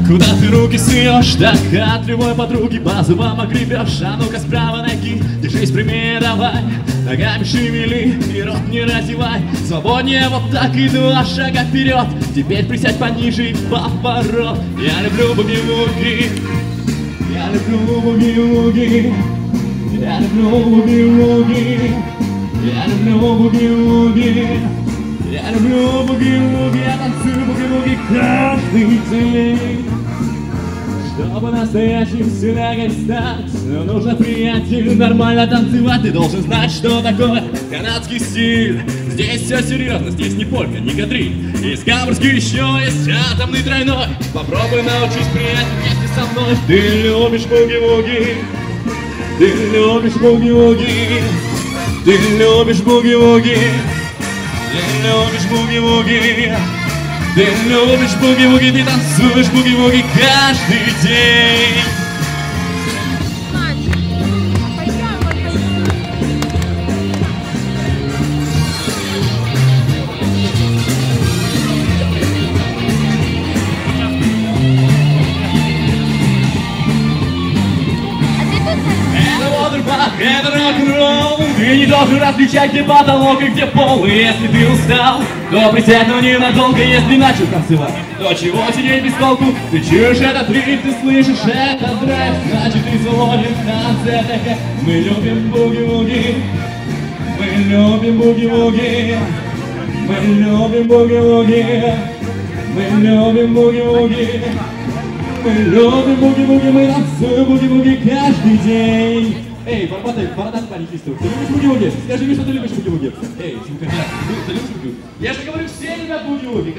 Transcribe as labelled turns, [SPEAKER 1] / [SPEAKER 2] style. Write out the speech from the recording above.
[SPEAKER 1] Куда ты руки суешь, так от любой подруги по зубам огребешь. А ну-ка справа ноги, держись прямее давай, ногами шевели и рот не разевай. Свободнее вот так и 2 шага вперед. Теперь присядь пониже и поворот. Я люблю буги-вуги, я люблю буги-вуги, я люблю буги-вуги, я люблю буги-вуги. Я люблю буги-вуги, я танцую буги-вуги каждый день. Чтобы настоящим силягой стать, но нужно, приятель, нормально танцевать. Ты должен знать, что такое канадский стиль. Здесь все серьезно, здесь не полька, не кадриль. Есть гамбургский, еще есть атомный тройной. Попробуй научись, приятель, вместе со мной. Ты любишь буги-вуги, ты любишь буги-вуги, ты любишь буги-вуги. Ты любишь буги-вуги, ты любишь буги-вуги, ты танцуешь буги-вуги каждый день. Это рок-н-ролл. Ты не должен различать, где потолок и где пол. И если ты устал, то присядь, но ненадолго. Если начал танцевать, то чего сидеть без толку? Ты чуешь этот ритм, ты слышишь этот драйв, значит ты свободен в танце. Мы любим буги-вуги, мы любим буги-вуги, мы любим буги-вуги, мы любим буги-вуги, мы любим буги-вуги, мы танцуем буги-вуги каждый день. Эй, бородатый парень Христов, ты любишь буги-вуги? Скажи мне, что ты любишь буги-вуги. Эй, ты любишь буги-вуги? Я же говорю, все любят буги-вуги.